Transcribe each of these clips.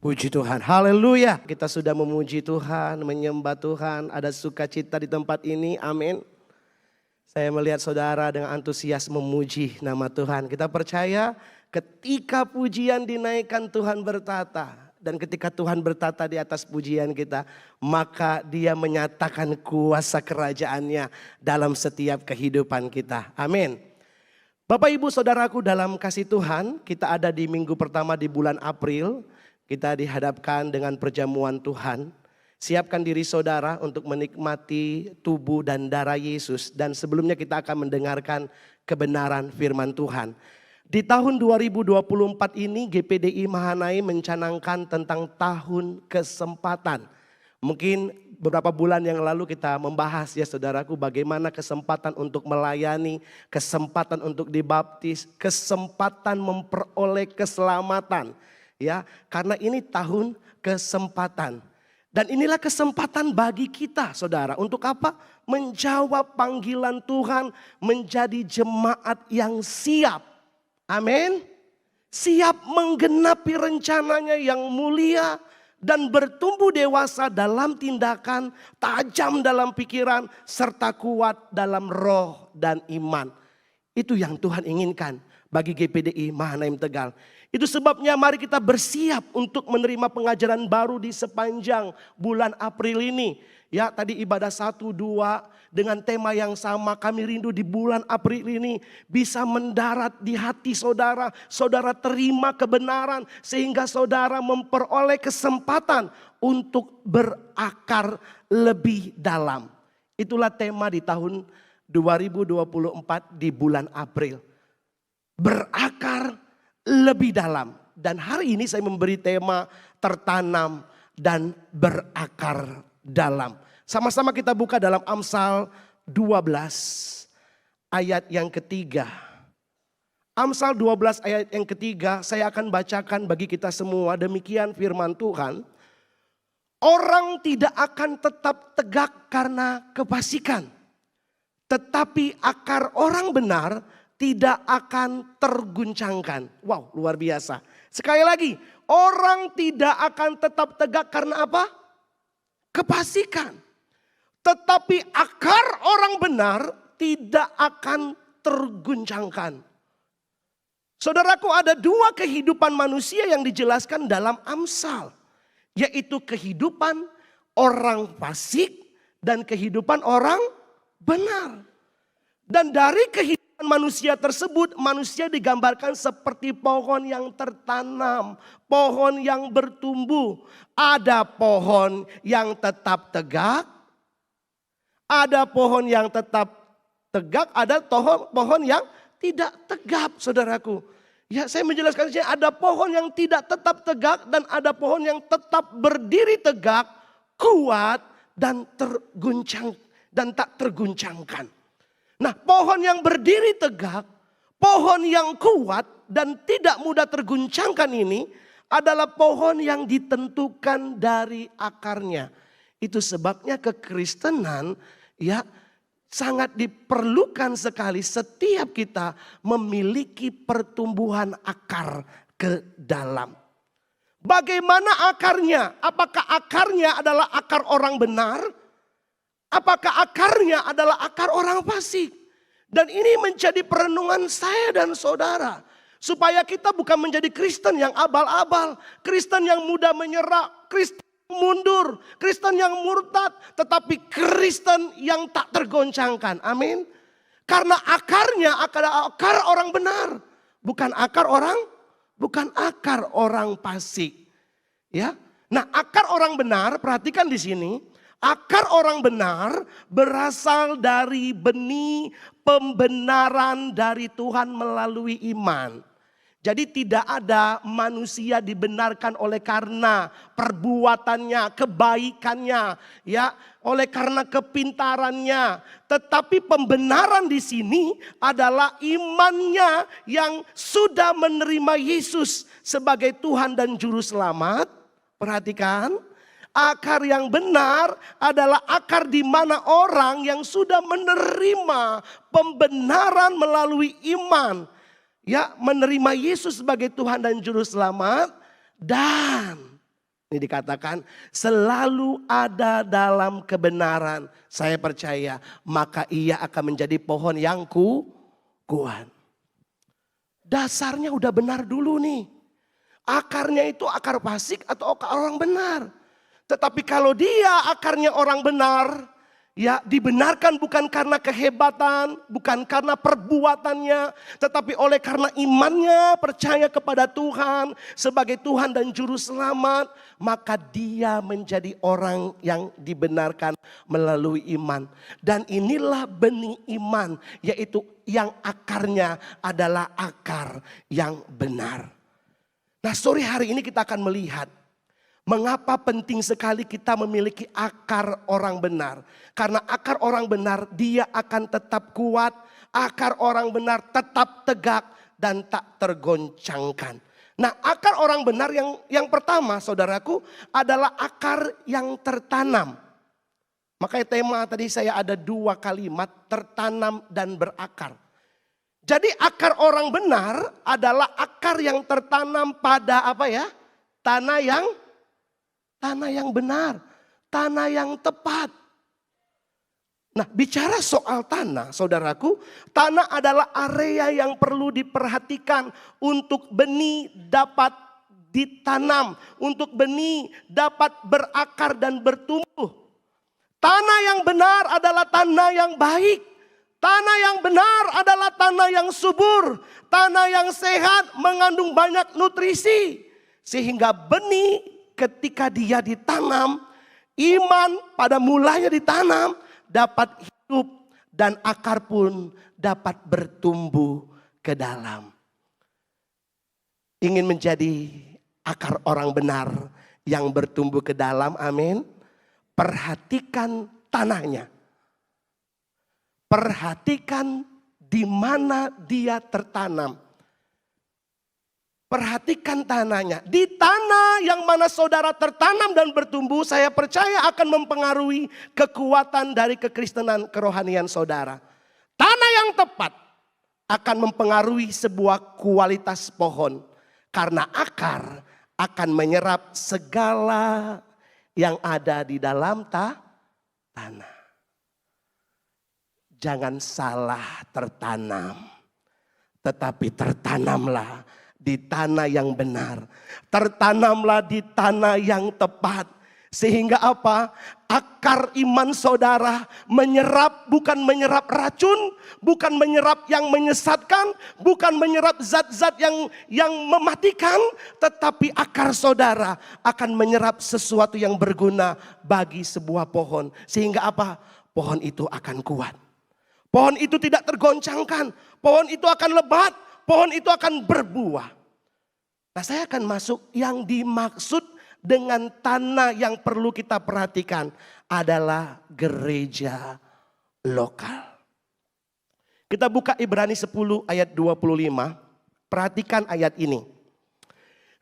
Puji Tuhan, haleluya. Kita sudah memuji Tuhan, menyembah Tuhan, ada sukacita di tempat ini, amin. Saya melihat saudara dengan antusias memuji nama Tuhan. Kita percaya ketika pujian dinaikkan Tuhan bertata. Dan ketika Tuhan bertata di atas pujian kita, maka Dia menyatakan kuasa kerajaannya dalam setiap kehidupan kita, amin. Bapak ibu saudaraku dalam kasih Tuhan, kita ada di minggu pertama di bulan April. Kita dihadapkan dengan perjamuan Tuhan. Siapkan diri saudara untuk menikmati tubuh dan darah Yesus. Dan sebelumnya kita akan mendengarkan kebenaran firman Tuhan. Di tahun 2024 ini GPDI Mahanaim mencanangkan tentang tahun kesempatan. Mungkin beberapa bulan yang lalu kita membahas ya saudaraku bagaimana kesempatan untuk melayani, kesempatan untuk dibaptis, kesempatan memperoleh keselamatan. Ya, karena ini tahun kesempatan. Dan inilah kesempatan bagi kita saudara. Untuk apa? Menjawab panggilan Tuhan menjadi jemaat yang siap. Amin. Siap menggenapi rencananya yang mulia. Dan bertumbuh dewasa dalam tindakan, tajam dalam pikiran, serta kuat dalam roh dan iman. Itu yang Tuhan inginkan bagi GPDI Mahanaim Tegal. Itu sebabnya mari kita bersiap untuk menerima pengajaran baru di sepanjang bulan April ini. Ya, tadi ibadah 1, 2 dengan tema yang sama. Kami rindu di bulan April ini bisa mendarat di hati saudara. Saudara terima kebenaran sehingga saudara memperoleh kesempatan untuk berakar lebih dalam. Itulah tema di tahun 2024 di bulan April. Berakar lebih dalam. Dan hari ini saya memberi tema tertanam dan berakar dalam. Sama-sama kita buka dalam Amsal 12 ayat yang ketiga. Amsal 12 ayat yang ketiga saya akan bacakan bagi kita semua. Demikian firman Tuhan. Orang tidak akan tetap tegak karena kefasikan. Tetapi akar orang benar tidak akan terguncangkan. Wow, luar biasa. Sekali lagi, orang tidak akan tetap tegak karena apa? Kefasikan. Tetapi akar orang benar tidak akan terguncangkan. Saudaraku, ada dua kehidupan manusia yang dijelaskan dalam Amsal. Yaitu kehidupan orang fasik dan kehidupan orang benar. Dan dari kehidupan manusia tersebut, manusia digambarkan seperti pohon yang tertanam, pohon yang bertumbuh. Ada pohon yang tetap tegak, ada pohon yang tetap tegak, ada pohon yang tidak tegap, saudaraku. Ya, saya menjelaskan saja, ada pohon yang tidak tetap tegak dan ada pohon yang tetap berdiri tegak, kuat dan terguncang dan tak terguncangkan. Nah, pohon yang berdiri tegak, pohon yang kuat dan tidak mudah terguncangkan ini adalah pohon yang ditentukan dari akarnya. Itu sebabnya kekristenan ya sangat diperlukan sekali setiap kita memiliki pertumbuhan akar ke dalam. Bagaimana akarnya? Apakah akarnya adalah akar orang benar? Apakah akarnya adalah akar orang fasik? Dan ini menjadi perenungan saya dan saudara. Supaya kita bukan menjadi Kristen yang abal-abal. Kristen yang mudah menyerah. Kristen yang mundur. Kristen yang murtad. Tetapi Kristen yang tak tergoncangkan. Amin. Karena akarnya adalah akar orang benar. Bukan akar orang fasik. Ya. Nah, akar orang benar, perhatikan di sini. Akar orang benar berasal dari benih pembenaran dari Tuhan melalui iman. Jadi tidak ada manusia dibenarkan oleh karena perbuatannya, kebaikannya, ya, oleh karena kepintarannya. Tetapi pembenaran di sini adalah imannya yang sudah menerima Yesus sebagai Tuhan dan Juru Selamat. Perhatikan. Akar yang benar adalah akar di mana orang yang sudah menerima pembenaran melalui iman. Ya, menerima Yesus sebagai Tuhan dan Juru Selamat. Dan Ini dikatakan selalu ada dalam kebenaran. Saya percaya maka ia akan menjadi pohon yang kuat. Dasarnya udah benar dulu nih. Akarnya itu akar fasik atau akar orang benar. Tetapi kalau dia akarnya orang benar, ya dibenarkan bukan karena kehebatan, bukan karena perbuatannya, tetapi oleh karena imannya percaya kepada Tuhan sebagai Tuhan dan Juru Selamat, maka dia menjadi orang yang dibenarkan melalui iman. Dan inilah benih iman, yaitu yang akarnya adalah akar yang benar. Nah, sore hari ini kita akan melihat mengapa penting sekali kita memiliki akar orang benar. Karena akar orang benar dia akan tetap kuat. Akar orang benar tetap tegak dan tak tergoncangkan. Nah, akar orang benar yang pertama saudaraku adalah akar yang tertanam. Makanya tema tadi saya ada 2 kalimat, tertanam dan berakar. Jadi akar orang benar adalah akar yang tertanam pada apa ya? Tanah yang benar, tanah yang tepat. Nah, bicara soal tanah, saudaraku, tanah adalah area yang perlu diperhatikan untuk benih dapat ditanam, untuk benih dapat berakar dan bertumbuh. Tanah yang benar adalah tanah yang baik. Tanah yang benar adalah tanah yang subur, tanah yang sehat, mengandung banyak nutrisi. Sehingga benih ketika dia ditanam, iman pada mulanya ditanam, dapat hidup dan akar pun dapat bertumbuh ke dalam. Ingin menjadi akar orang benar yang bertumbuh ke dalam, amin. Perhatikan tanahnya. Perhatikan di mana dia tertanam. Perhatikan tanahnya. Di tanah yang mana saudara tertanam dan bertumbuh, saya percaya akan mempengaruhi kekuatan dari kekristenan kerohanian saudara. Tanah yang tepat akan mempengaruhi sebuah kualitas pohon. Karena akar akan menyerap segala yang ada di dalam tanah. Jangan salah tertanam, tetapi tertanamlah di tanah yang benar. Tertanamlah di tanah yang tepat. Sehingga apa? Akar iman saudara menyerap, bukan menyerap racun, bukan menyerap yang menyesatkan, bukan menyerap zat-zat yang mematikan, tetapi akar saudara akan menyerap sesuatu yang berguna bagi sebuah pohon. Sehingga apa? Pohon itu akan kuat. Pohon itu tidak tergoncangkan, pohon itu akan lebat, pohon itu akan berbuah. Nah, saya akan masuk yang dimaksud dengan tanah yang perlu kita perhatikan adalah gereja lokal. Kita buka Ibrani 10 ayat 25, perhatikan ayat ini.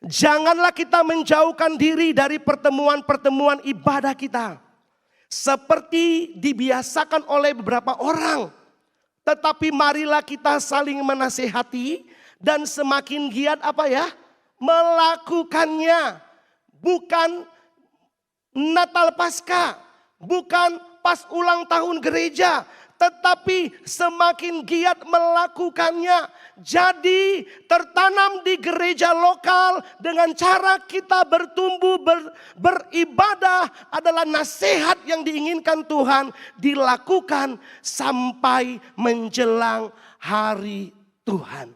Janganlah kita menjauhkan diri dari pertemuan-pertemuan ibadah kita, seperti dibiasakan oleh beberapa orang. Tetapi marilah kita saling menasihati dan semakin giat apa ya? Melakukannya. Bukan Natal Paskah, bukan pas ulang tahun gereja, tetapi semakin giat melakukannya. Jadi tertanam di gereja lokal dengan cara kita bertumbuh beribadah adalah nasihat yang diinginkan Tuhan dilakukan sampai menjelang hari Tuhan.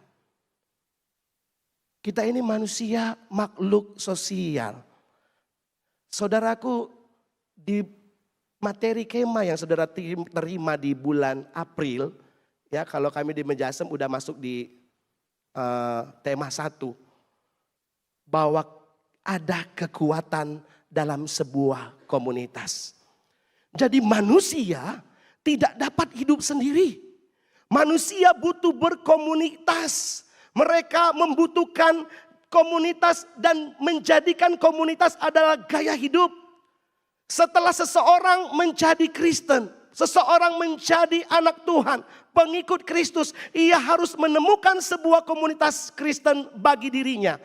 Kita ini manusia makhluk sosial. Saudaraku, di materi kemah yang saudara terima di bulan April, ya kalau kami di Mejasem udah masuk di tema 1, bahwa ada kekuatan dalam sebuah komunitas. Jadi manusia tidak dapat hidup sendiri. Manusia butuh berkomunitas. Mereka membutuhkan komunitas dan menjadikan komunitas adalah gaya hidup. Setelah seseorang menjadi Kristen, seseorang menjadi anak Tuhan, pengikut Kristus, ia harus menemukan sebuah komunitas Kristen bagi dirinya.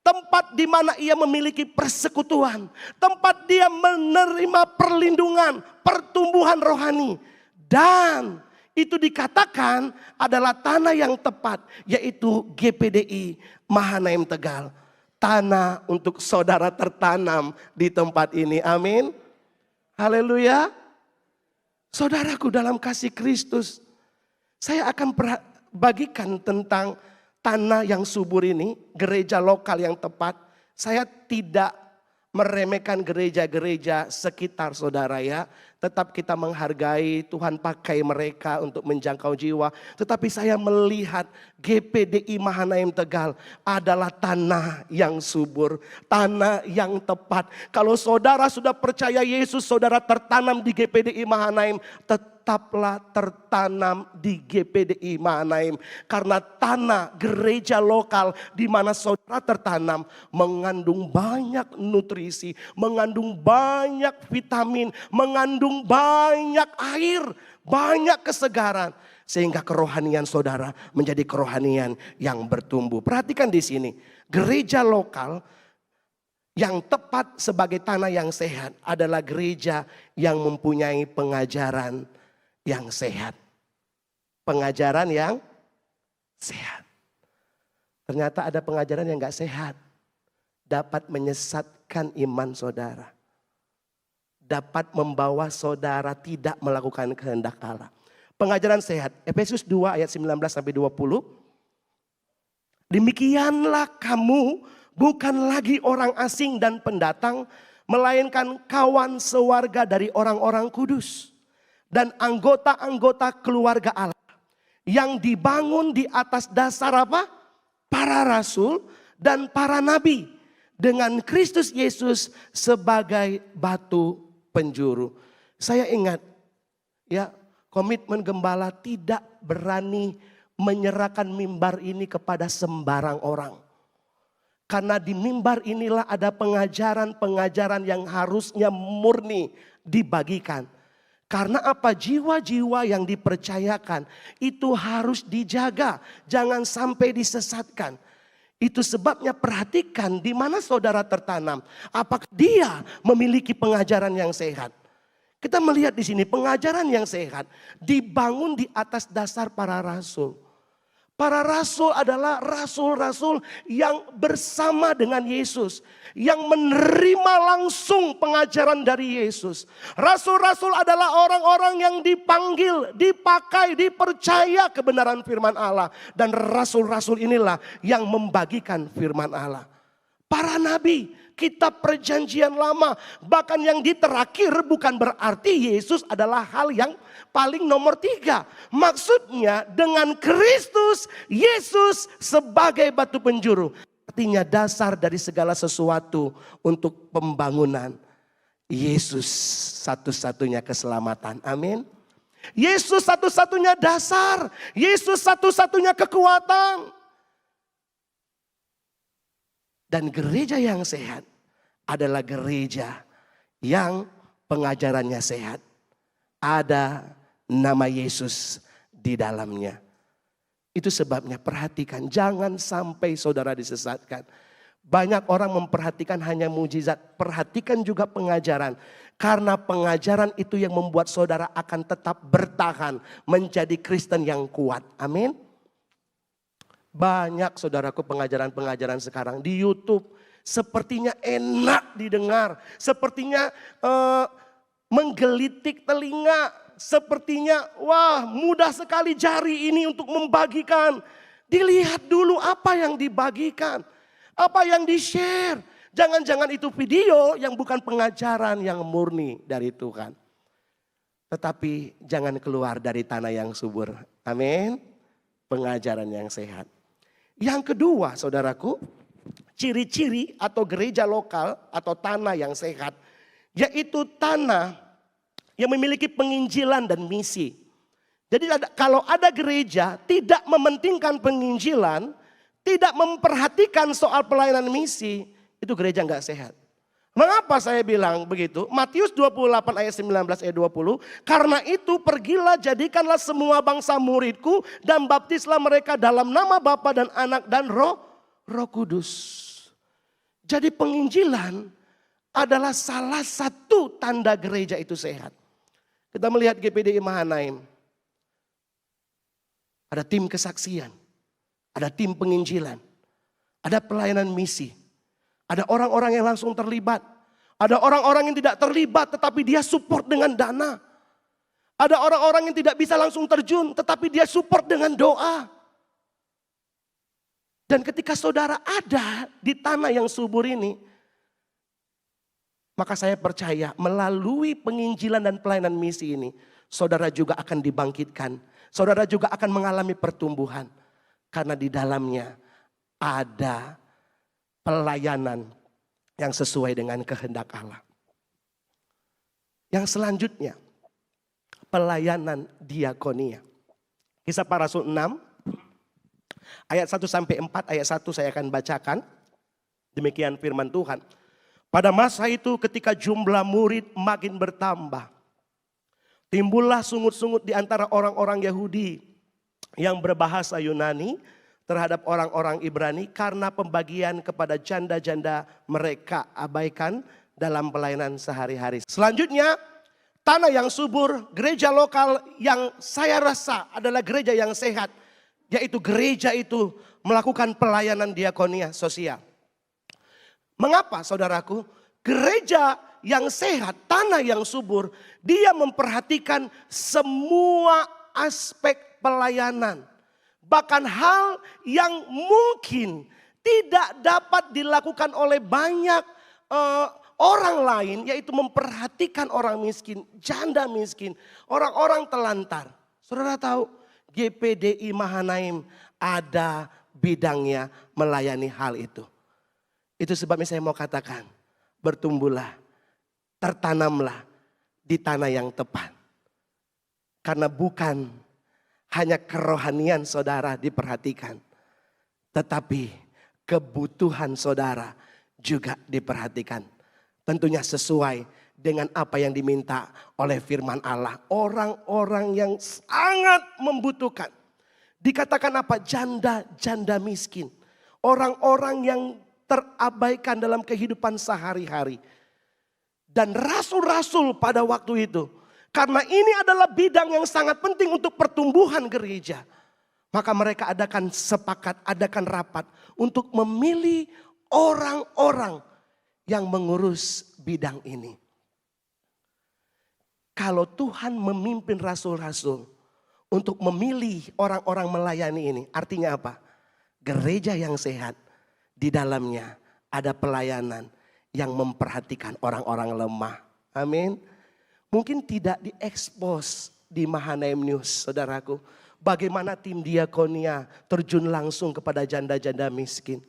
tempat di mana ia memiliki persekutuan, tempat dia menerima perlindungan, pertumbuhan rohani. Dan itu dikatakan adalah tanah yang tepat, yaitu GPDI Mahanaim Tegal. Tanah untuk saudara tertanam di tempat ini, amin. Haleluya. Saudaraku dalam kasih Kristus, saya akan bagikan tentang tanah yang subur ini, gereja lokal yang tepat. Saya tidak meremehkan gereja-gereja sekitar saudara ya. Tetap kita menghargai, Tuhan pakai mereka untuk menjangkau jiwa. Tetapi saya melihat GPDI Mahanaim Tegal adalah tanah yang subur, tanah yang tepat. Kalau saudara sudah percaya Yesus, saudara tertanam di GPDI Mahanaim, tetaplah tertanam di GPDI Mahanaim. Karena tanah gereja lokal di mana saudara tertanam mengandung banyak nutrisi, mengandung banyak vitamin, mengandung banyak air, banyak kesegaran. Sehingga kerohanian saudara menjadi kerohanian yang bertumbuh. Perhatikan di sini, gereja lokal yang tepat sebagai tanah yang sehat adalah gereja yang mempunyai pengajaran yang sehat. Pengajaran yang sehat. Ternyata ada pengajaran yang gak sehat. Dapat menyesatkan iman saudara. Dapat membawa saudara tidak melakukan kehendak Allah. Pengajaran sehat. Efesus 2 ayat 19 sampai 20. Demikianlah kamu bukan lagi orang asing dan pendatang, melainkan kawan sewarga dari orang-orang kudus dan anggota-anggota keluarga Allah yang dibangun di atas dasar apa? Para rasul dan para nabi dengan Kristus Yesus sebagai batu penjuru. Saya ingat ya, komitmen gembala tidak berani menyerahkan mimbar ini kepada sembarang orang. Karena di mimbar inilah ada pengajaran-pengajaran yang harusnya murni dibagikan. Karena apa? Jiwa-jiwa yang dipercayakan itu harus dijaga, jangan sampai disesatkan. Itu sebabnya perhatikan di mana saudara tertanam. Apakah dia memiliki pengajaran yang sehat? Kita melihat di sini pengajaran yang sehat dibangun di atas dasar para rasul. Para rasul adalah rasul-rasul yang bersama dengan Yesus. Yang menerima langsung pengajaran dari Yesus. Rasul-rasul adalah orang-orang yang dipanggil, dipakai, dipercaya kebenaran firman Allah. Dan rasul-rasul inilah yang membagikan firman Allah. Para nabi, kitab perjanjian lama. Bahkan yang di terakhir bukan berarti Yesus adalah hal yang paling nomor 3. Maksudnya dengan Kristus, Yesus sebagai batu penjuru. Artinya dasar dari segala sesuatu untuk pembangunan. Yesus satu-satunya keselamatan. Amin. Yesus satu-satunya dasar. Yesus satu-satunya kekuatan. Dan gereja yang sehat adalah gereja yang pengajarannya sehat. Ada nama Yesus di dalamnya. Itu sebabnya perhatikan, jangan sampai saudara disesatkan. Banyak orang memperhatikan hanya mujizat, perhatikan juga pengajaran. Karena pengajaran itu yang membuat saudara akan tetap bertahan menjadi Kristen yang kuat. Amin. Banyak saudaraku pengajaran-pengajaran sekarang di YouTube. Sepertinya enak didengar. Sepertinya menggelitik telinga. Sepertinya wah mudah sekali jari ini untuk membagikan. Dilihat dulu apa yang dibagikan. Apa yang di-share. Jangan-jangan itu video yang bukan pengajaran yang murni dari Tuhan. Tetapi jangan keluar dari tanah yang subur. Amin. Pengajaran yang sehat. Yang kedua saudaraku, ciri-ciri atau gereja lokal atau tanah yang sehat. Yaitu tanah yang memiliki penginjilan dan misi. Jadi kalau ada gereja tidak mementingkan penginjilan, tidak memperhatikan soal pelayanan misi, itu gereja nggak sehat. Mengapa saya bilang begitu? Matius 28 ayat 19 ayat 20. Karena itu pergilah jadikanlah semua bangsa muridku dan baptislah mereka dalam nama Bapa dan Anak dan Roh Kudus. Jadi penginjilan adalah salah satu tanda gereja itu sehat. Kita melihat GPDI Mahanaim. Ada tim kesaksian, ada tim penginjilan, ada pelayanan misi. Ada orang-orang yang langsung terlibat. Ada orang-orang yang tidak terlibat tetapi dia support dengan dana. Ada orang-orang yang tidak bisa langsung terjun tetapi dia support dengan doa. Dan ketika saudara ada di tanah yang subur ini, maka saya percaya melalui penginjilan dan pelayanan misi ini, saudara juga akan dibangkitkan. Saudara juga akan mengalami pertumbuhan. Karena di dalamnya ada pelayanan yang sesuai dengan kehendak Allah. Yang selanjutnya, pelayanan diakonia. Kisah Para Rasul 6, ayat 1 sampai 4, ayat 1 saya akan bacakan. Demikian firman Tuhan. Pada masa itu ketika jumlah murid makin bertambah, timbullah sungut-sungut di antara orang-orang Yahudi yang berbahasa Yunani terhadap orang-orang Ibrani karena pembagian kepada janda-janda mereka abaikan dalam pelayanan sehari-hari. Selanjutnya, tanah yang subur, gereja lokal yang saya rasa adalah gereja yang sehat, yaitu gereja itu melakukan pelayanan diakonia sosial. Mengapa saudaraku? Gereja yang sehat, tanah yang subur, dia memperhatikan semua aspek pelayanan. Bahkan hal yang mungkin tidak dapat dilakukan oleh banyak orang lain, yaitu memperhatikan orang miskin, janda miskin, orang-orang telantar. Saudara tahu GPDI Mahanaim ada bidangnya melayani hal itu. Itu sebabnya saya mau katakan, bertumbuhlah, tertanamlah di tanah yang tepat. Karena bukan hanya kerohanian saudara diperhatikan, tetapi kebutuhan saudara juga diperhatikan. Tentunya sesuai dengan apa yang diminta oleh firman Allah. Orang-orang yang sangat membutuhkan. Dikatakan apa? Janda-janda miskin. Orang-orang yang terabaikan dalam kehidupan sehari-hari. Dan rasul-rasul pada waktu itu, karena ini adalah bidang yang sangat penting untuk pertumbuhan gereja, maka mereka adakan sepakat, adakan rapat untuk memilih orang-orang yang mengurus bidang ini. Kalau Tuhan memimpin rasul-rasul untuk memilih orang-orang melayani ini, artinya apa? Gereja yang sehat, di dalamnya ada pelayanan yang memperhatikan orang-orang lemah. Amin. Mungkin tidak diekspos di Mahanaim News, saudaraku. Bagaimana tim diakonia terjun langsung kepada janda-janda miskin.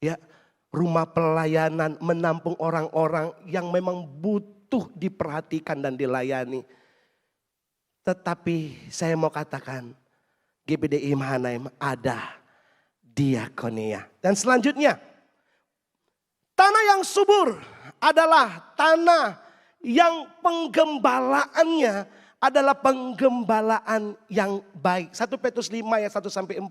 Ya, rumah pelayanan menampung orang-orang yang memang butuh diperhatikan dan dilayani. Tetapi saya mau katakan, GPDI Mahanaim ada diakonia. Dan selanjutnya, tanah yang subur adalah tanah yang penggembalaannya adalah penggembalaan yang baik. 1 Petrus 5 ayat 1 sampai 4.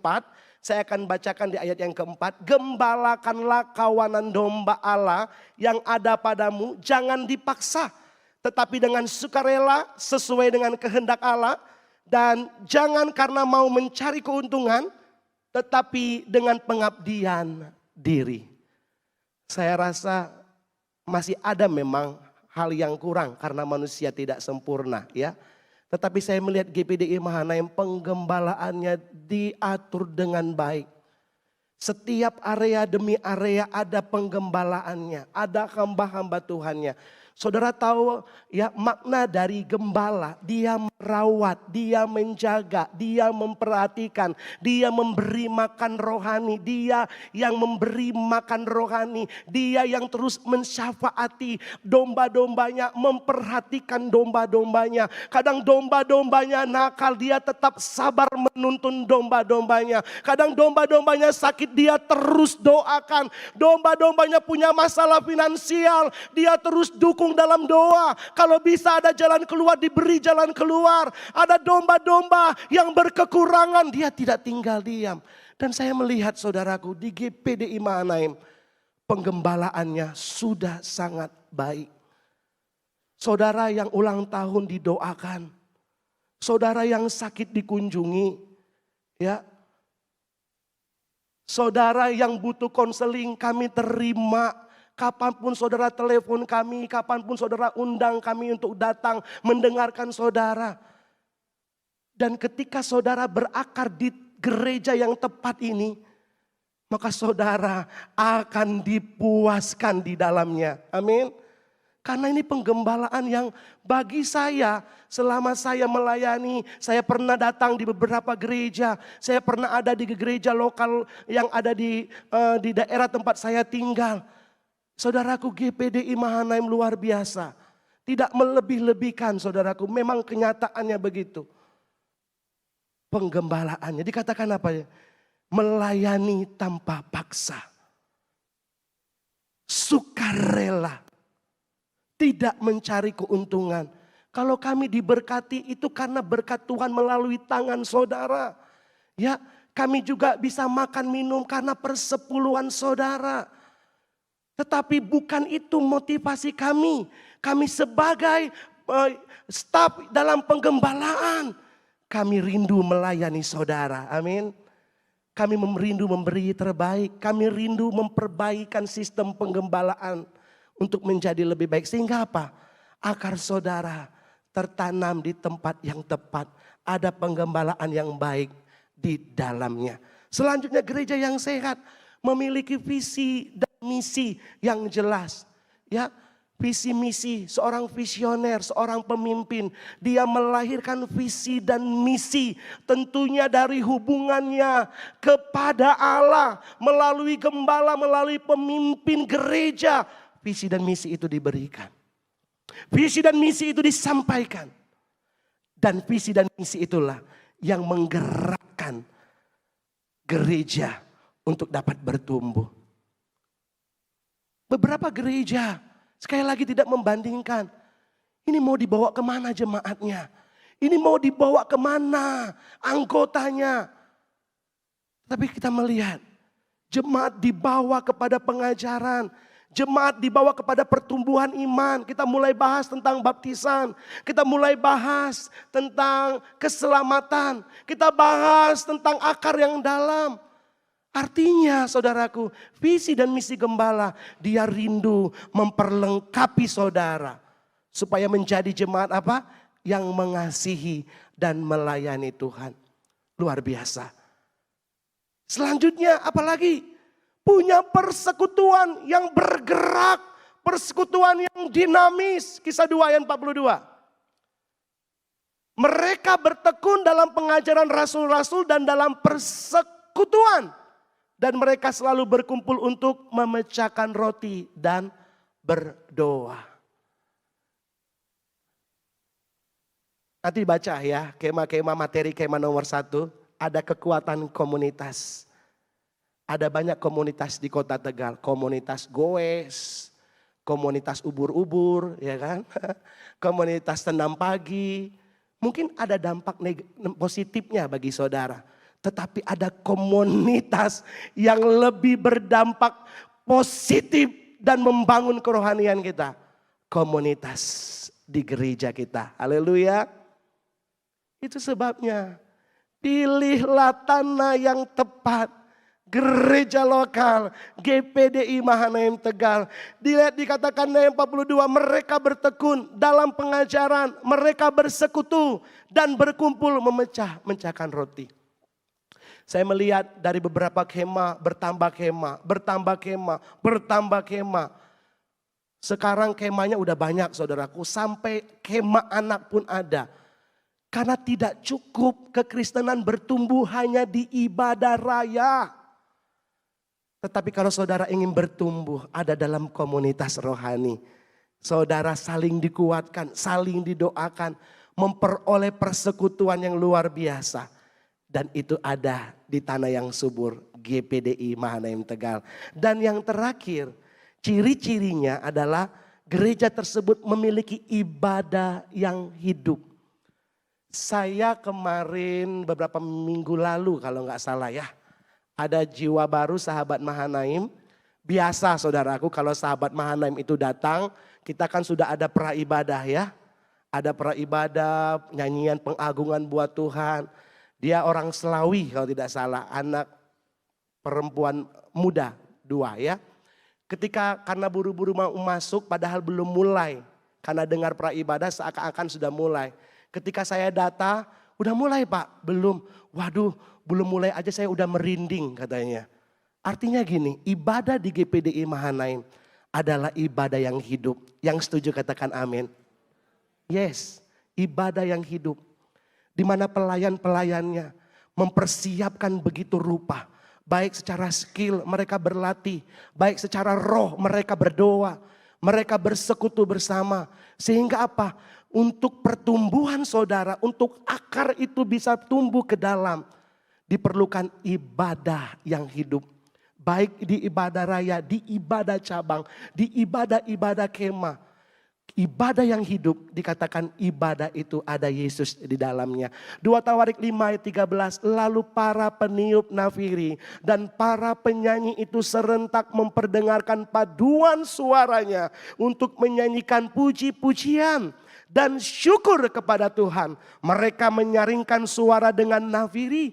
Saya akan bacakan di ayat yang keempat. Gembalakanlah kawanan domba Allah yang ada padamu. Jangan dipaksa. Tetapi dengan sukarela sesuai dengan kehendak Allah. Dan jangan karena mau mencari keuntungan. Tetapi dengan pengabdian diri. Saya rasa masih ada memang hal yang kurang karena manusia tidak sempurna ya. Tetapi saya melihat GPDI Mahanaim penggembalaannya diatur dengan baik. Setiap area demi area ada penggembalaannya, ada hamba-hamba Tuhannya. Saudara tahu ya makna dari gembala, dia merawat, dia menjaga, dia memperhatikan, dia memberi makan rohani, dia yang memberi makan rohani, dia yang terus mensyafaati domba-dombanya, memperhatikan domba-dombanya. Kadang domba-dombanya nakal, dia tetap sabar menuntun domba-dombanya. Kadang domba-dombanya sakit, dia terus doakan. Domba-dombanya punya masalah finansial, dia terus dukung dalam doa. Kalau bisa ada jalan keluar, diberi jalan keluar. Ada domba-domba yang berkekurangan, dia tidak tinggal diam. Dan saya melihat saudaraku di GPDI Mahanaim, Penggembalaannya sudah sangat baik. Saudara yang ulang tahun didoakan. Saudara yang sakit dikunjungi. Ya. Saudara yang butuh konseling kami terima. Kapanpun saudara telepon kami, kapanpun saudara undang kami untuk datang mendengarkan saudara. Dan ketika saudara berakar di gereja yang tepat ini, maka saudara akan dipuaskan di dalamnya. Amin. Karena ini penggembalaan yang bagi saya, selama saya melayani, saya pernah datang di beberapa gereja, saya pernah ada di gereja lokal yang ada di daerah tempat saya tinggal. Saudaraku, GPDI Mahanaim luar biasa. Tidak melebih-lebihkan saudaraku, memang kenyataannya begitu. Penggembalaannya dikatakan apa ya? Melayani tanpa paksa. Sukarela. Tidak mencari keuntungan. Kalau kami diberkati itu karena berkat Tuhan melalui tangan saudara. Ya, kami juga bisa makan minum karena persepuluhan saudara. Tetapi bukan itu motivasi kami. Kami sebagai staf dalam penggembalaan. Kami rindu melayani saudara. Amin. Kami rindu memberi terbaik. Kami rindu memperbaikan sistem penggembalaan. Untuk menjadi lebih baik. Sehingga apa? Akar saudara tertanam di tempat yang tepat. Ada penggembalaan yang baik di dalamnya. Selanjutnya gereja yang sehat. Memiliki visi dan misi yang jelas. Ya, visi misi, seorang visioner, seorang pemimpin. Dia melahirkan visi dan misi. Tentunya dari hubungannya kepada Allah. Melalui gembala, melalui pemimpin gereja. Visi dan misi itu diberikan. Visi dan misi itu disampaikan. Dan visi dan misi itulah yang menggerakkan gereja untuk dapat bertumbuh. Beberapa gereja, sekali lagi tidak membandingkan. Ini mau dibawa kemana jemaatnya? Ini mau dibawa kemana anggotanya? Tapi kita melihat jemaat dibawa kepada pengajaran. Jemaat dibawa kepada pertumbuhan iman. Kita mulai bahas tentang baptisan. Kita mulai bahas tentang keselamatan. Kita bahas tentang akar yang dalam. Artinya saudaraku, visi dan misi gembala, dia rindu memperlengkapi saudara. Supaya menjadi jemaat apa? Yang mengasihi dan melayani Tuhan. Luar biasa. Selanjutnya apalagi? Punya persekutuan yang bergerak. Persekutuan yang dinamis. Kisah 2 ayat 42. Mereka bertekun dalam pengajaran rasul-rasul dan dalam persekutuan. Dan mereka selalu berkumpul untuk memecahkan roti dan berdoa. Nanti baca ya, kemah-kemah materi kemah nomor 1. Ada kekuatan komunitas. Ada banyak komunitas di Kota Tegal, komunitas goes, komunitas ubur-ubur, ya kan? Komunitas senam pagi. Mungkin ada dampak positifnya bagi saudara. Tetapi ada komunitas yang lebih berdampak positif dan membangun kerohanian kita. Komunitas di gereja kita. Haleluya. Itu sebabnya pilihlah tanah yang tepat. Gereja lokal, GPDI Mahanaim Tegal. Dilihat dikatakan ayat 42, mereka bertekun dalam pengajaran, mereka bersekutu dan berkumpul memecahkan roti. Saya melihat dari beberapa kemah, bertambah kemah, bertambah kemah, bertambah kemah. Sekarang kemahnya udah banyak saudaraku, sampai kemah anak pun ada. Karena tidak cukup kekristenan bertumbuh hanya di ibadah raya. Tetapi kalau saudara ingin bertumbuh, ada dalam komunitas rohani. Saudara saling dikuatkan, saling didoakan, memperoleh persekutuan yang luar biasa. Dan itu ada di tanah yang subur, GPDI Mahanaim Tegal. Dan yang terakhir, ciri-cirinya adalah gereja tersebut memiliki ibadah yang hidup. Saya kemarin beberapa minggu lalu kalau nggak salah ya. Ada jiwa baru sahabat Mahanaim Biasa saudaraku kalau sahabat Mahanaim itu datang, kita kan sudah ada praibadah ya. Ada praibadah, nyanyian pengagungan buat Tuhan. Dia orang Selawi kalau tidak salah, anak perempuan muda 2 ya. Ketika karena buru-buru mau masuk padahal belum mulai. Karena dengar praibadah seakan-akan sudah mulai. Ketika saya data, udah mulai Pak? Belum. Waduh, belum mulai aja saya udah merinding katanya. Artinya gini, ibadah di GPDI Mahanaim adalah ibadah yang hidup. Yang setuju katakan amin. Yes, ibadah yang hidup. Di mana pelayan-pelayannya mempersiapkan begitu rupa. Baik secara skill mereka berlatih, baik secara roh mereka berdoa, mereka bersekutu bersama. Sehingga apa? Untuk pertumbuhan saudara, untuk akar itu bisa tumbuh ke dalam, diperlukan ibadah yang hidup. Baik di ibadah raya, di ibadah cabang, di ibadah-ibadah kemah. Ibadah yang hidup dikatakan ibadah itu ada Yesus di dalamnya. 2 Tawarik 5 ayat 13. Lalu para peniup nafiri dan para penyanyi itu serentak memperdengarkan paduan suaranya untuk menyanyikan puji-pujian dan syukur kepada Tuhan. Mereka menyaringkan suara dengan nafiri,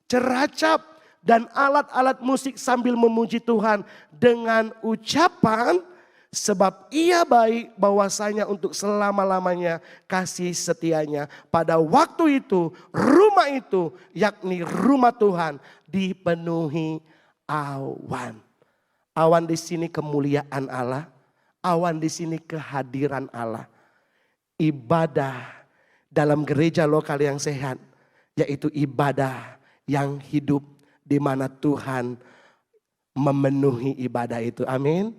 ceracap dan alat-alat musik sambil memuji Tuhan dengan ucapan, sebab ia baik bahwasanya untuk selama-lamanya kasih setianya. Pada waktu itu rumah itu yakni rumah Tuhan dipenuhi awan. Awan di sini kemuliaan Allah. Awan di sini kehadiran Allah. Ibadah dalam gereja lokal yang sehat yaitu ibadah yang hidup di mana Tuhan memenuhi ibadah itu. Amin.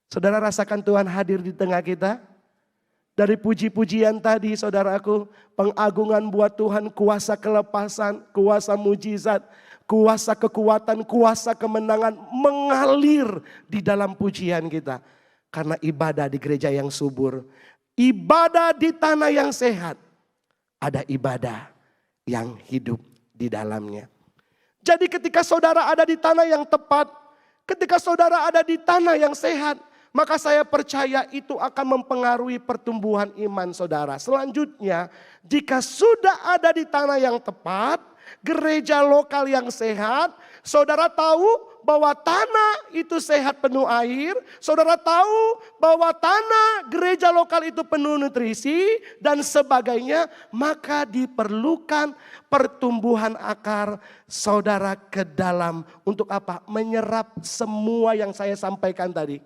Saudara rasakan Tuhan hadir di tengah kita. Dari puji-pujian tadi saudaraku, pengagungan buat Tuhan, kuasa kelepasan, kuasa mujizat, kuasa kekuatan, kuasa kemenangan mengalir di dalam pujian kita. Karena ibadah di gereja yang subur, ibadah di tanah yang sehat, ada ibadah yang hidup di dalamnya. Jadi ketika saudara ada di tanah yang tepat, ketika saudara ada di tanah yang sehat, maka saya percaya itu akan mempengaruhi pertumbuhan iman saudara. Selanjutnya, jika sudah ada di tanah yang tepat, gereja lokal yang sehat, saudara tahu bahwa tanah itu sehat penuh air, saudara tahu bahwa tanah gereja lokal itu penuh nutrisi dan sebagainya, maka diperlukan pertumbuhan akar saudara ke dalam. Untuk apa? Menyerap semua yang saya sampaikan tadi.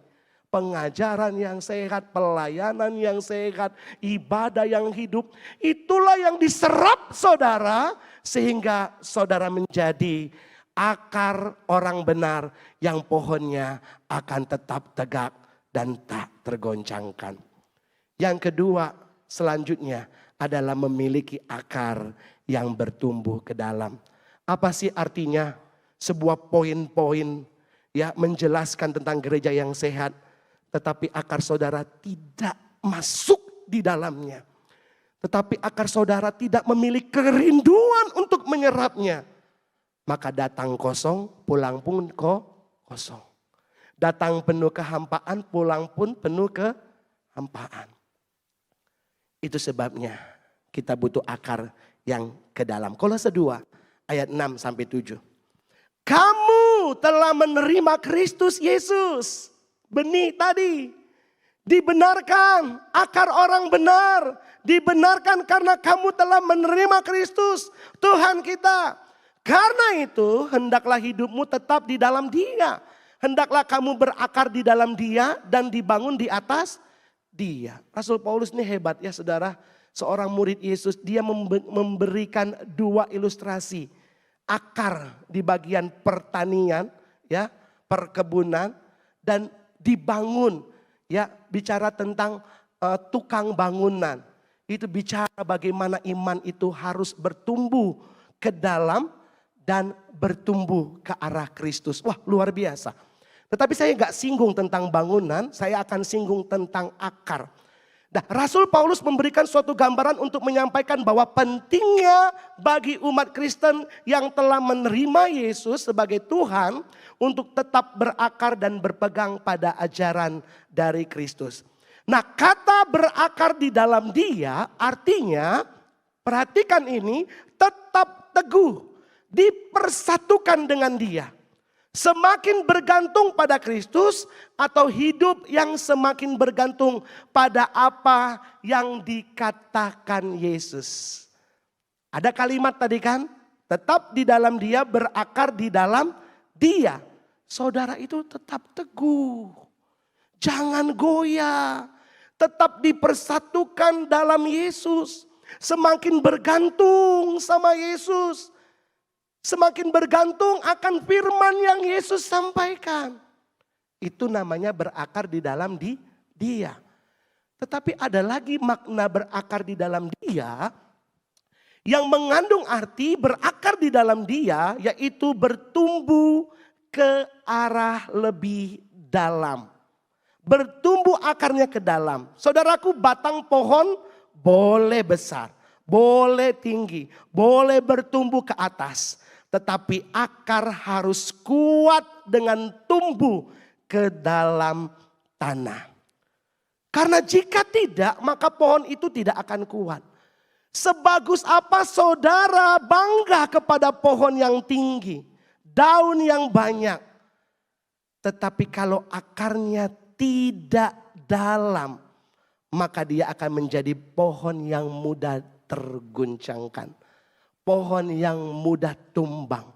Pengajaran yang sehat, pelayanan yang sehat, ibadah yang hidup. Itulah yang diserap saudara sehingga saudara menjadi akar orang benar yang pohonnya akan tetap tegak dan tak tergoncangkan. Yang kedua selanjutnya adalah memiliki akar yang bertumbuh ke dalam. Apa sih artinya sebuah poin-poin ya menjelaskan tentang gereja yang sehat? Tetapi akar saudara tidak masuk di dalamnya. Tetapi akar saudara tidak memiliki kerinduan untuk menyerapnya. Maka datang kosong, pulang pun kosong. Datang penuh kehampaan, pulang pun penuh kehampaan. Itu sebabnya kita butuh akar yang ke dalam. Kolose 2 ayat 6 sampai 7. Kamu telah menerima Kristus Yesus. Benih tadi dibenarkan, akar orang benar, dibenarkan karena kamu telah menerima Kristus Tuhan kita. Karena itu hendaklah hidupmu tetap di dalam Dia. Hendaklah kamu berakar di dalam Dia dan dibangun di atas Dia. Rasul Paulus ini hebat ya saudara. Seorang murid Yesus, dia memberikan 2 ilustrasi. Akar di bagian pertanian, ya, perkebunan, dan dibangun, ya, bicara tentang tukang bangunan. Itu bicara bagaimana iman itu harus bertumbuh ke dalam dan bertumbuh ke arah Kristus. Wah, luar biasa. Tetapi saya nggak singgung tentang bangunan, saya akan singgung tentang akar. Nah, Rasul Paulus memberikan suatu gambaran untuk menyampaikan bahwa pentingnya bagi umat Kristen yang telah menerima Yesus sebagai Tuhan untuk tetap berakar dan berpegang pada ajaran dari Kristus. Nah, kata berakar di dalam Dia artinya, perhatikan ini, tetap teguh, dipersatukan dengan Dia. Semakin bergantung pada Kristus atau hidup yang semakin bergantung pada apa yang dikatakan Yesus. Ada kalimat tadi kan, tetap di dalam Dia, berakar di dalam Dia. Saudara itu tetap teguh, jangan goyah, tetap dipersatukan dalam Yesus. Semakin bergantung sama Yesus, semakin bergantung akan firman yang Yesus sampaikan. Itu namanya berakar di dalam Dia. Tetapi ada lagi makna berakar di dalam Dia yang mengandung arti berakar di dalam Dia, yaitu bertumbuh ke arah lebih dalam. Bertumbuh akarnya ke dalam. Saudaraku, batang pohon boleh besar, boleh tinggi, boleh bertumbuh ke atas. Tetapi akar harus kuat dengan tumbuh ke dalam tanah. Karena jika tidak, maka pohon itu tidak akan kuat. Sebagus apa saudara bangga kepada pohon yang tinggi, daun yang banyak. Tetapi kalau akarnya tidak dalam, maka dia akan menjadi pohon yang mudah terguncangkan. Pohon yang mudah tumbang.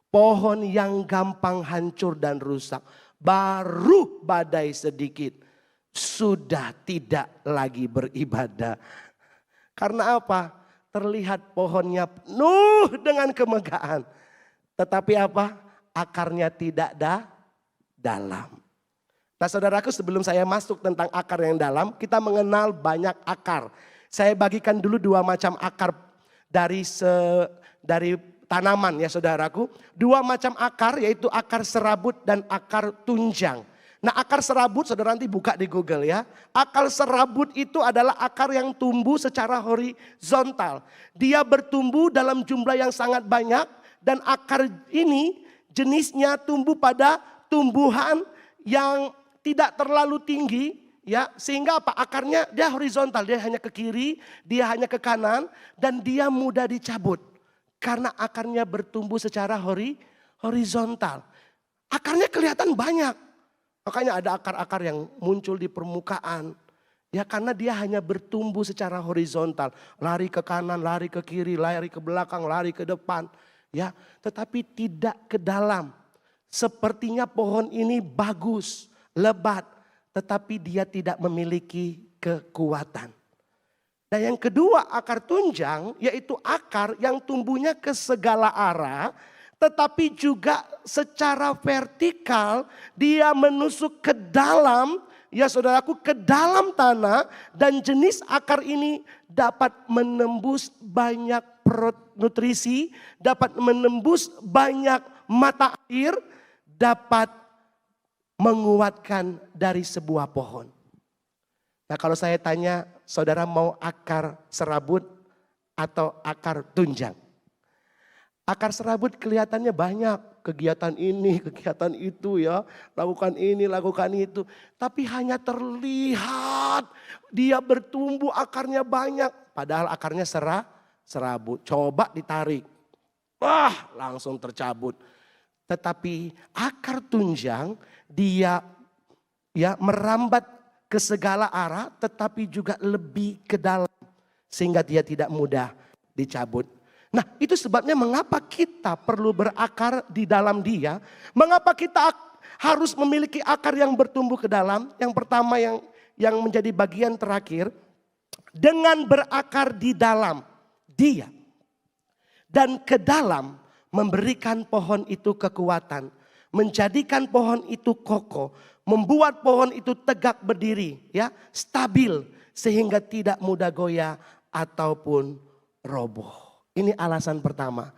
Pohon yang gampang hancur dan rusak. Baru badai sedikit, sudah tidak lagi beribadah. Karena apa? Terlihat pohonnya penuh dengan kemegahan. Tetapi apa? Akarnya tidak dalam. Nah, saudaraku, sebelum saya masuk tentang akar yang dalam, kita mengenal banyak akar. Saya bagikan dulu dua macam akar dari tanaman ya saudaraku. Dua macam akar, yaitu akar serabut dan akar tunjang. Nah, akar serabut saudara nanti buka di Google ya. Akar serabut itu adalah akar yang tumbuh secara horizontal. Dia bertumbuh dalam jumlah yang sangat banyak. Dan akar ini jenisnya tumbuh pada tumbuhan yang tidak terlalu tinggi. Ya, sehingga apa? Akarnya dia horizontal, dia hanya ke kiri, dia hanya ke kanan, dan dia mudah dicabut. Karena akarnya bertumbuh secara horizontal. Akarnya kelihatan banyak. Makanya ada akar-akar yang muncul di permukaan. Ya, karena dia hanya bertumbuh secara horizontal. Lari ke kanan, lari ke kiri, lari ke belakang, lari ke depan. Ya, tetapi tidak ke dalam. Sepertinya pohon ini bagus, lebat, tetapi dia tidak memiliki kekuatan. Dan yang kedua, akar tunjang, yaitu akar yang tumbuhnya ke segala arah, tetapi juga secara vertikal dia menusuk ke dalam, ya saudaraku, ke dalam tanah. Dan jenis akar ini dapat menembus banyak nutrisi, dapat menembus banyak mata air, dapat menguatkan dari sebuah pohon. Nah, kalau saya tanya, saudara mau akar serabut atau akar tunjang? Akar serabut kelihatannya banyak, kegiatan ini, kegiatan itu ya, lakukan ini, lakukan itu. Tapi hanya terlihat dia bertumbuh, akarnya banyak, padahal akarnya serabut. Coba ditarik, wah langsung tercabut. Tetapi akar tunjang dia ya merambat ke segala arah, tetapi juga lebih ke dalam sehingga dia tidak mudah dicabut. Nah, itu sebabnya mengapa kita perlu berakar di dalam Dia. Mengapa kita harus memiliki akar yang bertumbuh ke dalam. Yang pertama yang menjadi bagian terakhir, dengan berakar di dalam Dia dan ke dalam, memberikan pohon itu kekuatan, menjadikan pohon itu kokoh, membuat pohon itu tegak berdiri, ya, stabil sehingga tidak mudah goyah ataupun roboh. Ini alasan pertama,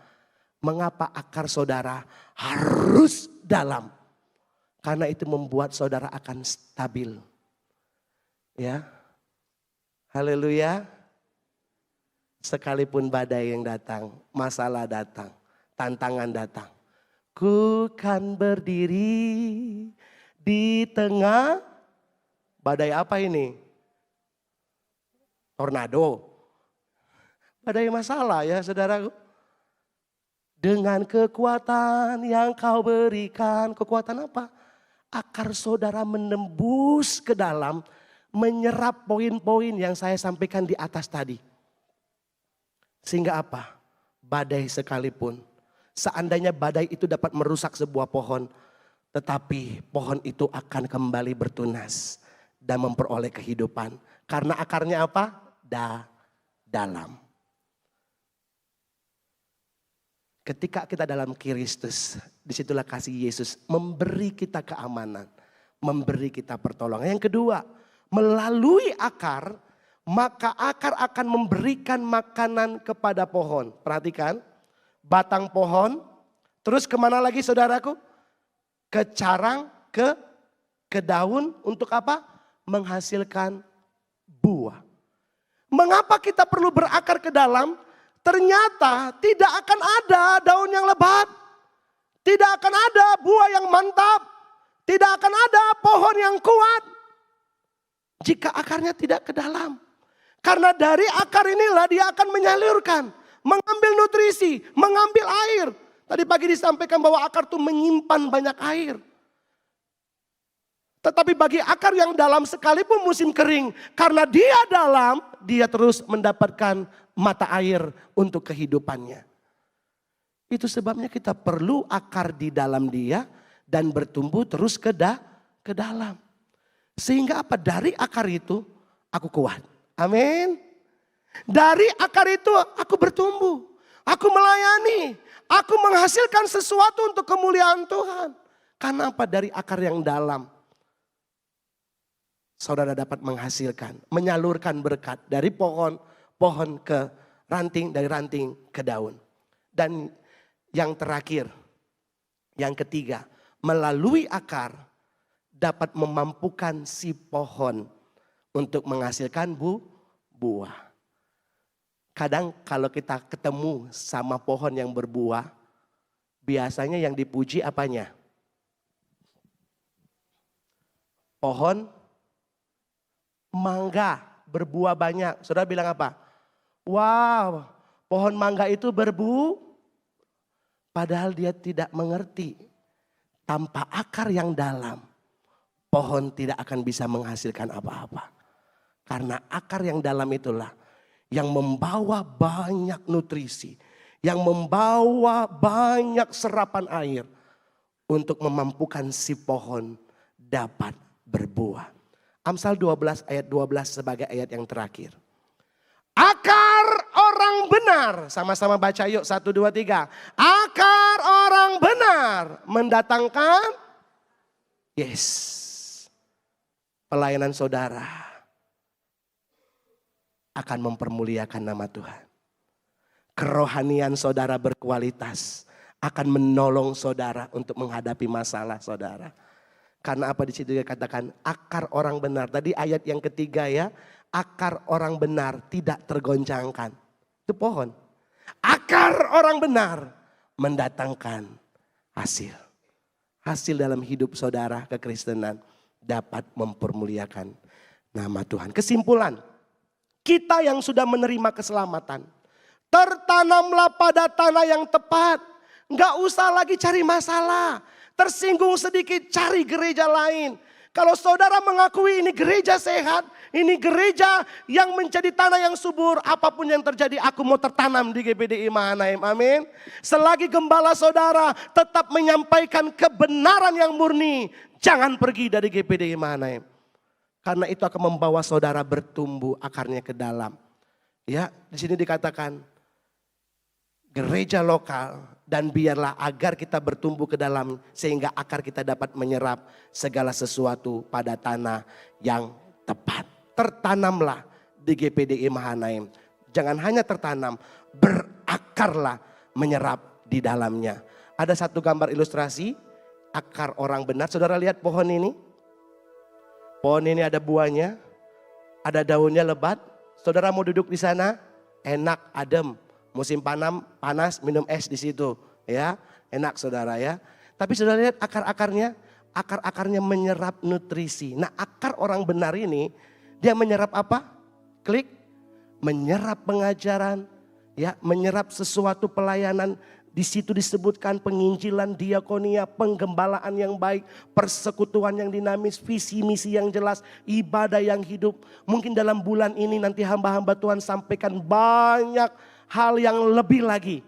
mengapa akar saudara harus dalam. Karena itu membuat saudara akan stabil. Ya. Haleluya. Sekalipun badai yang datang, masalah datang, tantangan datang. Ku kan berdiri di tengah badai apa ini? Tornado. Badai masalah ya saudaraku. Dengan kekuatan yang kau berikan, kekuatan apa? Akar saudara menembus ke dalam, menyerap poin-poin yang saya sampaikan di atas tadi. Sehingga apa? Badai sekalipun. Seandainya badai itu dapat merusak sebuah pohon. Tetapi pohon itu akan kembali bertunas. Dan memperoleh kehidupan. Karena akarnya apa? Dalam. Ketika kita dalam Kristus. Disitulah kasih Yesus memberi kita keamanan. Memberi kita pertolongan. Yang kedua. Melalui akar. Maka akar akan memberikan makanan kepada pohon. Perhatikan, batang pohon, terus kemana lagi saudaraku? Ke carang, ke daun, untuk apa? Menghasilkan buah. Mengapa kita perlu berakar ke dalam? Ternyata tidak akan ada daun yang lebat. Tidak akan ada buah yang mantap. Tidak akan ada pohon yang kuat. Jika akarnya tidak ke dalam. Karena dari akar inilah dia akan menyalurkan, mengambil nutrisi, mengambil air. Tadi pagi disampaikan bahwa akar itu menyimpan banyak air. Tetapi bagi akar yang dalam sekalipun musim kering, karena dia dalam, dia terus mendapatkan mata air untuk kehidupannya. Itu sebabnya kita perlu akar di dalam dia dan bertumbuh terus ke dalam. Sehingga apa? Dari akar itu aku kuat. Amin. Dari akar itu aku bertumbuh. Aku melayani. Aku menghasilkan sesuatu untuk kemuliaan Tuhan. Karena apa? Dari akar yang dalam. Saudara dapat menghasilkan. Menyalurkan berkat. Dari pohon ke ranting. Dari ranting ke daun. Dan yang terakhir. Yang ketiga. Melalui akar. Dapat memampukan si pohon. Untuk menghasilkan buah. Kadang kalau kita ketemu sama pohon yang berbuah. Biasanya yang dipuji apanya? Pohon mangga berbuah banyak. Saudara bilang apa? Wow, pohon mangga itu padahal dia tidak mengerti. Tanpa akar yang dalam, pohon tidak akan bisa menghasilkan apa-apa. Karena akar yang dalam itulah yang membawa banyak nutrisi. Yang membawa banyak serapan air. Untuk memampukan si pohon dapat berbuah. Amsal 12 ayat 12 sebagai ayat yang terakhir. Akar orang benar. Sama-sama baca yuk 1, 2, 3. Akar orang benar mendatangkan. Yes. Pelayanan saudara akan mempermuliakan nama Tuhan. Kerohanian saudara berkualitas akan menolong saudara untuk menghadapi masalah saudara. Karena apa di situ dia katakan akar orang benar. Tadi ayat yang ketiga ya, akar orang benar tidak tergoncangkan. Itu pohon. Akar orang benar mendatangkan hasil. Hasil dalam hidup saudara kekristenan dapat mempermuliakan nama Tuhan. Kesimpulan. Kita yang sudah menerima keselamatan. Tertanamlah pada tanah yang tepat. Nggak usah lagi cari masalah. Tersinggung sedikit cari gereja lain. Kalau saudara mengakui ini gereja sehat. Ini gereja yang menjadi tanah yang subur. Apapun yang terjadi aku mau tertanam di GPDI Mahanaim. Amin. Selagi gembala saudara tetap menyampaikan kebenaran yang murni. Jangan pergi dari GPDI Mahanaim. Karena itu akan membawa saudara bertumbuh akarnya ke dalam. Ya, di sini dikatakan gereja lokal dan biarlah agar kita bertumbuh ke dalam sehingga akar kita dapat menyerap segala sesuatu pada tanah yang tepat. Tertanamlah di GPDI Mahanaim. Jangan hanya tertanam, berakarlah menyerap di dalamnya. Ada satu gambar ilustrasi akar orang benar. Saudara lihat pohon ini. Pohon ini ada buahnya, ada daunnya lebat, Saudara mau duduk di sana, enak, adem. Musim panas, minum es di situ, ya. Enak saudara ya. Tapi saudara lihat akar-akarnya menyerap nutrisi. Nah, akar orang benar ini dia menyerap apa? Klik, menyerap pengajaran, ya, menyerap sesuatu pelayanan. Di situ disebutkan penginjilan, diakonia, penggembalaan yang baik, persekutuan yang dinamis, visi misi yang jelas, ibadah yang hidup. Mungkin dalam bulan ini nanti hamba-hamba Tuhan sampaikan banyak hal yang lebih lagi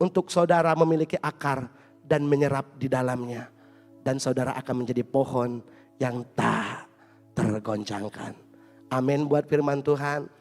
untuk saudara memiliki akar dan menyerap di dalamnya. Dan saudara akan menjadi pohon yang tak tergoncangkan. Amin buat firman Tuhan.